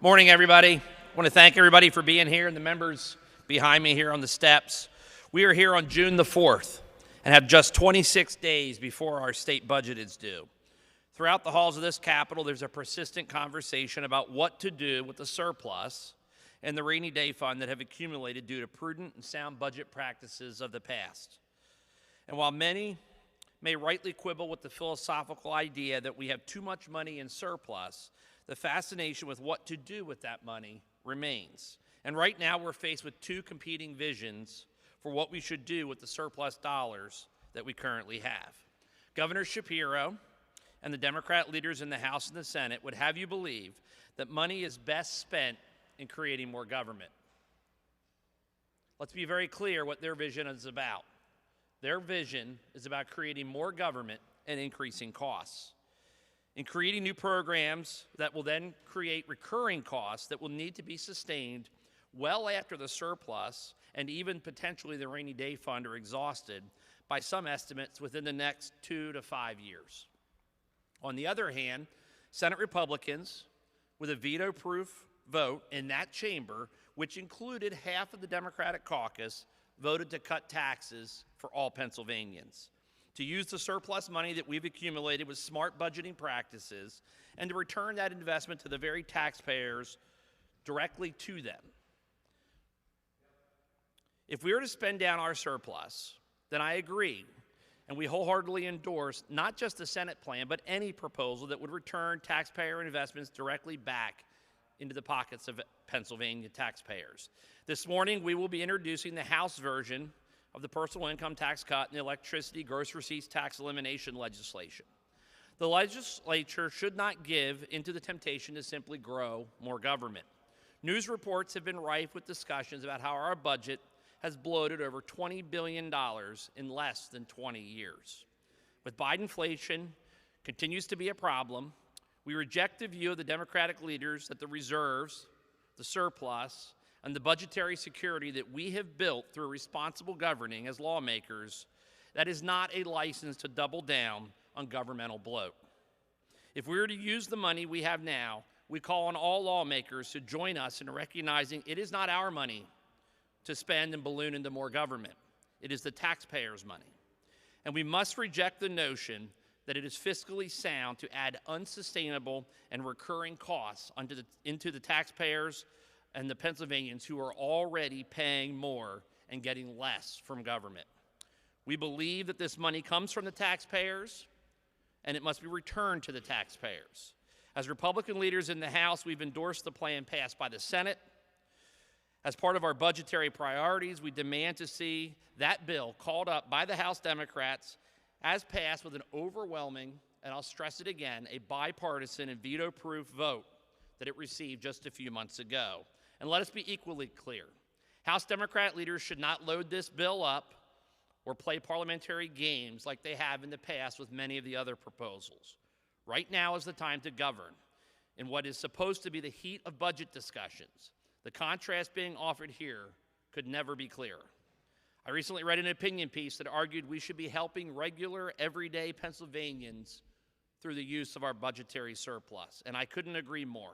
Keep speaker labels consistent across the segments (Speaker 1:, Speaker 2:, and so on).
Speaker 1: Morning, everybody. I want to thank everybody for being here and the members behind me here on the steps. We are here on June the 4th and have just 26 days before our state budget is due. Throughout the halls of this Capitol, there's a persistent conversation about what to do with the surplus and the rainy day fund that have accumulated due to prudent and sound budget practices of the past. And while many may rightly quibble with the philosophical idea that we have too much money in surplus, the fascination with what to do with that money remains. And right now we're faced with two competing visions for what we should do with the surplus dollars that we currently have. Governor Shapiro and the Democrat leaders in the House and the Senate would have you believe that money is best spent in creating more government. Let's be very clear what their vision is about. Their vision is about creating more government and increasing costs. In creating new programs that will then create recurring costs that will need to be sustained well after the surplus and even potentially the rainy day fund are exhausted by some estimates within the next 2 to 5 years. On the other hand, Senate Republicans, with a veto-proof vote in that chamber, which included half of the Democratic caucus, voted to cut taxes for all Pennsylvanians, to use the surplus money that we've accumulated with smart budgeting practices, and to return that investment to the very taxpayers directly to them. If we were to spend down our surplus, then I agree, and we wholeheartedly endorse not just the Senate plan, but any proposal that would return taxpayer investments directly back into the pockets of Pennsylvania taxpayers. This morning, we will be introducing the House version of the personal income tax cut and the electricity gross receipts tax elimination legislation. The legislature should not give into the temptation to simply grow more government. News reports have been rife with discussions about how our budget has bloated over $20 billion in less than 20 years. With Biden inflation continues to be a problem, we reject the view of the Democratic leaders that the reserves, the surplus, and the budgetary security that we have built through responsible governing as lawmakers, that is not a license to double down on governmental bloat. If we were to use the money we have now, we call on all lawmakers to join us in recognizing it is not our money to spend and balloon into more government. It is the taxpayers' money. And we must reject the notion that it is fiscally sound to add unsustainable and recurring costs into the taxpayers and the Pennsylvanians who are already paying more and getting less from government. We believe that this money comes from the taxpayers and it must be returned to the taxpayers. As Republican leaders in the House, we've endorsed the plan passed by the Senate. As part of our budgetary priorities, we demand to see that bill called up by the House Democrats as passed with an overwhelming, and I'll stress it again, a bipartisan and veto-proof vote that it received just a few months ago. And let us be equally clear. House Democrat leaders should not load this bill up or play parliamentary games like they have in the past with many of the other proposals. Right now is the time to govern in what is supposed to be the heat of budget discussions. The contrast being offered here could never be clearer. I recently read an opinion piece that argued we should be helping regular, everyday Pennsylvanians through the use of our budgetary surplus, and I couldn't agree more.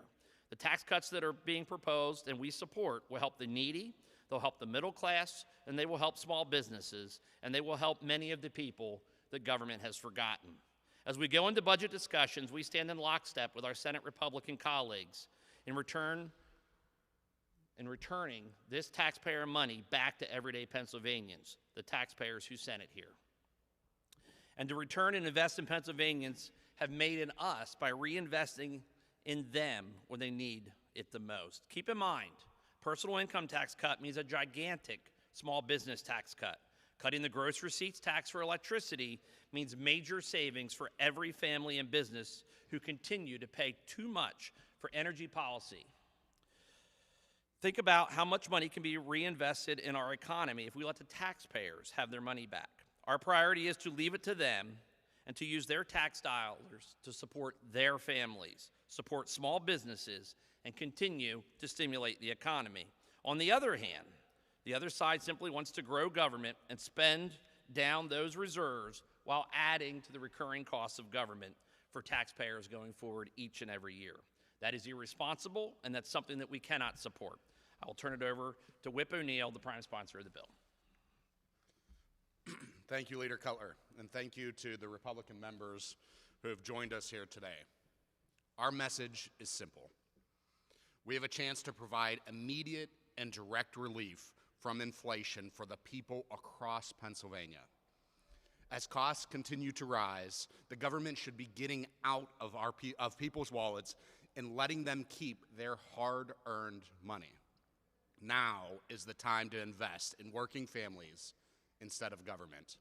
Speaker 1: The tax cuts that are being proposed and we support will help the needy, they'll help the middle class, and they will help small businesses, and they will help many of the people that government has forgotten. As we go into budget discussions, we stand in lockstep with our Senate Republican colleagues in returning this taxpayer money back to everyday Pennsylvanians, the taxpayers who sent it here. And to return and invest in Pennsylvanians have made in us by reinvesting in them when they need it the most. Keep in mind, personal income tax cut means a gigantic small business tax cut. Cutting the gross receipts tax for electricity means major savings for every family and business who continue to pay too much for energy policy. Think about how much money can be reinvested in our economy if we let the taxpayers have their money back. Our priority is to leave it to them and to use their tax dollars to support their families, support small businesses, and continue to stimulate the economy. On the other hand, the other side simply wants to grow government and spend down those reserves while adding to the recurring costs of government for taxpayers going forward each and every year. That is irresponsible, and that's something that we cannot support. I will turn it over to Whip O'Neill, the prime sponsor of the bill.
Speaker 2: Thank you, Leader Cutler, and thank you to the Republican members who have joined us here today. Our message is simple. We have a chance to provide immediate and direct relief from inflation for the people across Pennsylvania. As costs continue to rise, the government should be getting out of people's wallets and letting them keep their hard-earned money. Now is the time to invest in working families instead of government.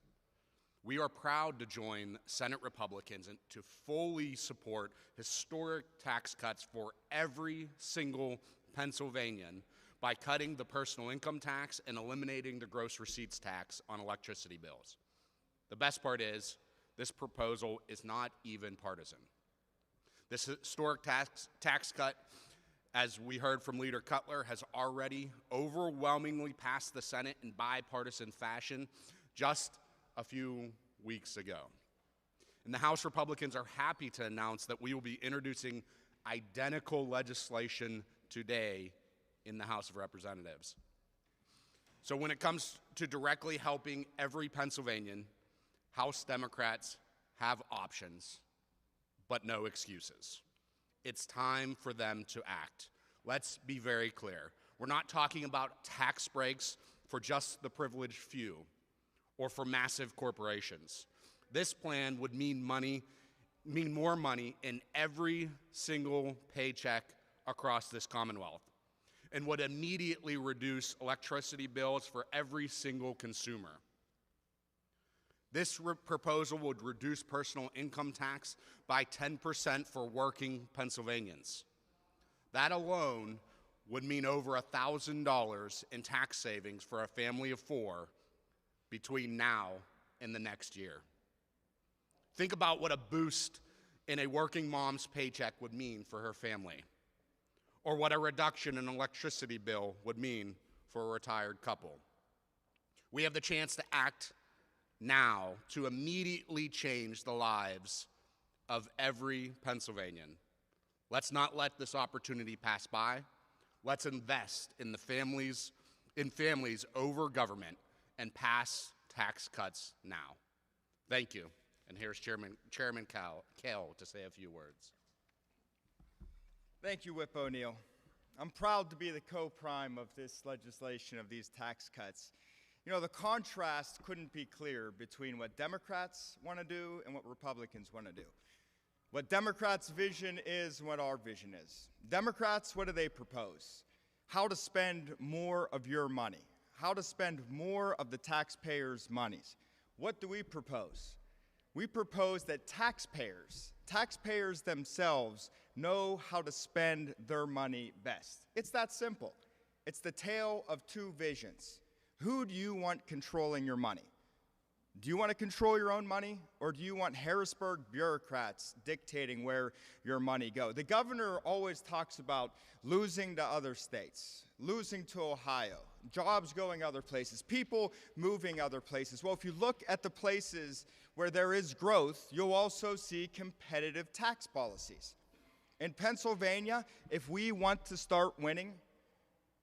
Speaker 2: We are proud to join Senate Republicans and to fully support historic tax cuts for every single Pennsylvanian by cutting the personal income tax and eliminating the gross receipts tax on electricity bills. The best part is, this proposal is not even partisan. This historic tax cut, as we heard from Leader Cutler, has already overwhelmingly passed the Senate in bipartisan fashion just a few weeks ago. And the House Republicans are happy to announce that we will be introducing identical legislation today in the House of Representatives. So when it comes to directly helping every Pennsylvanian, House Democrats have options, but no excuses. It's time for them to act. Let's be very clear. We're not talking about tax breaks for just the privileged few or for massive corporations. This plan would mean more money in every single paycheck across this Commonwealth and would immediately reduce electricity bills for every single consumer. This proposal would reduce personal income tax by 10% for working Pennsylvanians. That alone would mean over $1,000 in tax savings for a family of four between now and the next year. Think about what a boost in a working mom's paycheck would mean for her family, or what a reduction in an electricity bill would mean for a retired couple. We have the chance to act now to immediately change the lives of every Pennsylvanian. Let's not let this opportunity pass by. Let's invest in families over government and pass tax cuts now. Thank you. And here's Chairman Kale to say a few words.
Speaker 3: Thank you, Whip O'Neill. I'm proud to be the co-prime of this legislation of these tax cuts. You know, the contrast couldn't be clearer between what Democrats want to do and what Republicans want to do. What Democrats' vision is and what our vision is. Democrats, what do they propose? How to spend more of your money. How to spend more of the taxpayers' monies. What do we propose? We propose that taxpayers themselves know how to spend their money best. It's that simple. It's the tale of two visions. Who do you want controlling your money? Do you want to control your own money, or do you want Harrisburg bureaucrats dictating where your money goes? The governor always talks about losing to other states, losing to Ohio, jobs going other places, people moving other places. Well, if you look at the places where there is growth, you'll also see competitive tax policies. In Pennsylvania, if we want to start winning,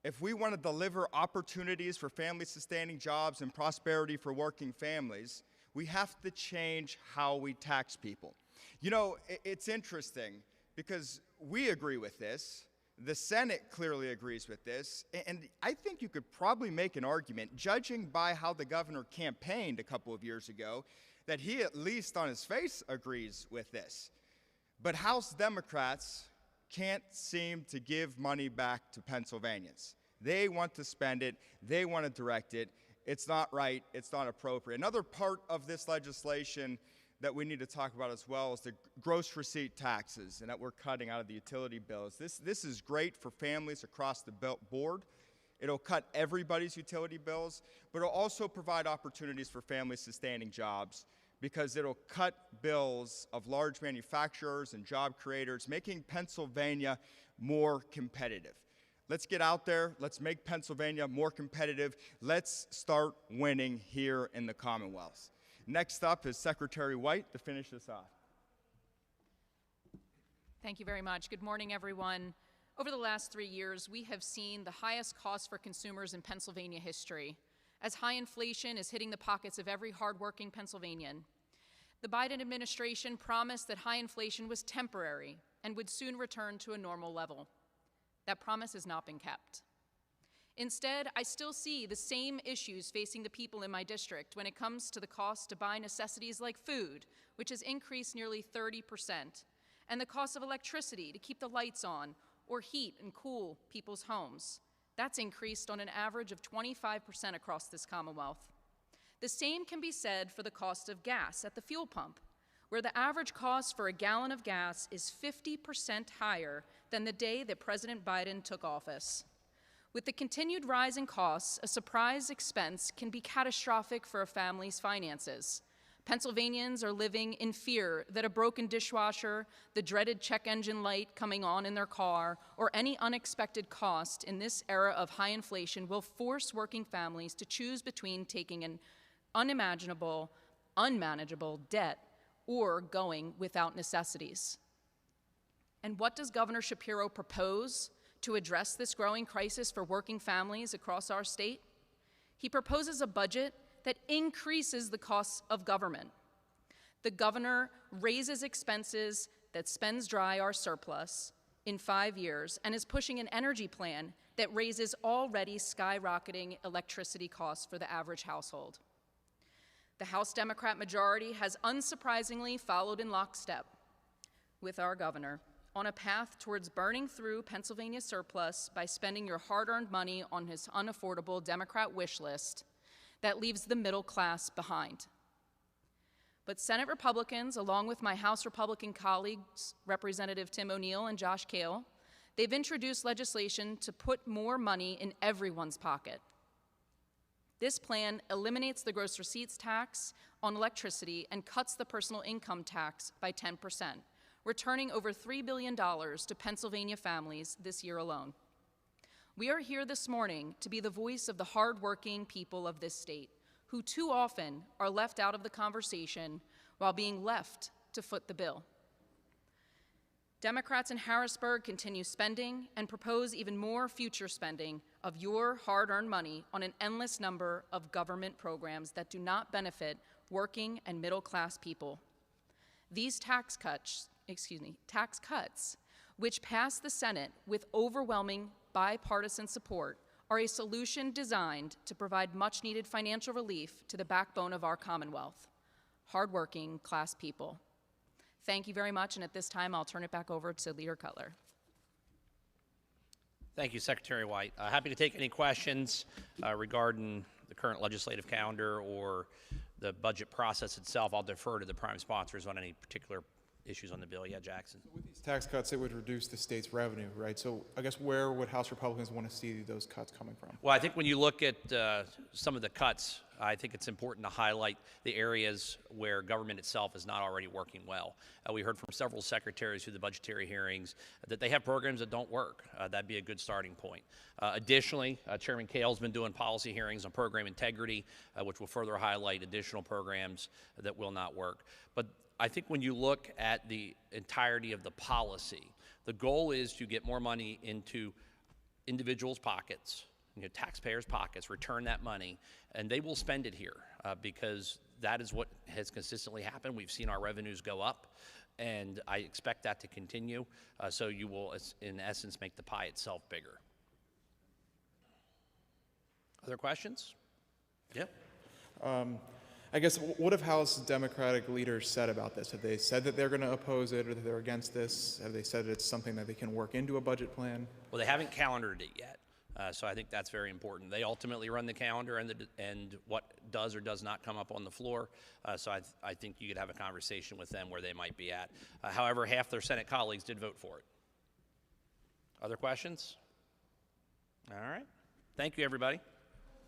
Speaker 3: if we want to deliver opportunities for family-sustaining jobs and prosperity for working families, we have to change how we tax people. You know, it's interesting because we agree with this. The Senate clearly agrees with this. And I think you could probably make an argument, judging by how the governor campaigned a couple of years ago, that he at least on his face agrees with this. But House Democrats can't seem to give money back to Pennsylvanians. They want to spend it. They want to direct it. It's not right. It's not appropriate. Another part of this legislation that we need to talk about as well is the gross receipt taxes and that we're cutting out of the utility bills. This is great for families across the board. It'll cut everybody's utility bills, but it'll also provide opportunities for family-sustaining jobs because it'll cut bills of large manufacturers and job creators, making Pennsylvania more competitive. Let's get out there. Let's make Pennsylvania more competitive. Let's start winning here in the
Speaker 4: Thank you very much. Good morning, everyone. Over the last 3 years, we have seen the highest cost for consumers in Pennsylvania history, as high inflation is hitting the pockets of every hardworking Pennsylvanian. The Biden administration promised that high inflation was temporary and would soon return to a normal level. That promise has not been kept. Instead, I still see the same issues facing the people in my district when it comes to the cost to buy necessities like food, which has increased nearly 30%, and the cost of electricity to keep the lights on or heat and cool people's homes. That's increased on an average of 25% across this Commonwealth. The same can be said for the cost of gas at the fuel pump, where the average cost for a gallon of gas is 50% higher than the day that President Biden took office. With the continued rise in costs, a surprise expense can be catastrophic for a family's finances. Pennsylvanians are living in fear that a broken dishwasher, the dreaded check engine light coming on in their car, or any unexpected cost in this era of high inflation will force working families to choose between taking an unimaginable, unmanageable debt or going without necessities. And what does Governor Shapiro propose to address this growing crisis for working families across our state? He proposes a budget that increases the costs of government. The governor raises expenses that spends dry our surplus in 5 years and is pushing an energy plan that raises already skyrocketing electricity costs for the average household. The House Democrat majority has unsurprisingly followed in lockstep with our governor on a path towards burning through Pennsylvania's surplus by spending your hard-earned money on his unaffordable Democrat wish list that leaves the middle class behind. But Senate Republicans, along with my House Republican colleagues, Representative Tim O'Neill and Josh Kale, they've introduced legislation to put more money in everyone's pocket. This plan eliminates the gross receipts tax on electricity and cuts the personal income tax by 10%, returning over $3 billion to Pennsylvania families this year alone. We are here this morning to be the voice of the hardworking people of this state, who too often are left out of the conversation while being left to foot the bill. Democrats in Harrisburg continue spending and propose even more future spending of your hard-earned money on an endless number of government programs that do not benefit working and middle-class people. These tax cuts, which passed the Senate with overwhelming bipartisan support, are a solution designed to provide much-needed financial relief to the backbone of our Commonwealth, hardworking class people. Thank you very much, and at this time, I'll turn it back over to Leader Cutler.
Speaker 1: Thank you, Secretary White. Happy to take any questions regarding the current legislative calendar or the budget process itself. I'll defer to the prime sponsors on any particular issues on the bill. Yeah, Jackson.
Speaker 5: So with these tax cuts, it would reduce the state's revenue, right? So I guess where would House Republicans want to see those cuts coming from?
Speaker 1: Well, I think when you look at some of the cuts, I think it's important to highlight the areas where government itself is not already working well. We heard from several secretaries through the budgetary hearings that they have programs that don't work. That'd be a good starting point. Additionally, Chairman Kale's been doing policy hearings on program integrity, which will further highlight additional programs that will not work. But I think when you look at the entirety of the policy, the goal is to get more money into individuals' pockets, taxpayers' pockets, return that money, and they will spend it here because that is what has consistently happened. We've seen our revenues go up, and I expect that to continue. So you will, in essence, make the pie itself bigger. Other questions? Yep.
Speaker 5: I guess, what have House Democratic leaders said about this? Have they said that they're going to oppose it or that they're against this? Have they said it's something that they can work into a budget plan?
Speaker 1: Well, they haven't calendared it yet, so I think that's very important. They ultimately run the calendar and what does or does not come up on the floor, so I think you could have a conversation with them where they might be at. However, half their Senate colleagues did vote for it. Other questions? All right. Thank you, everybody.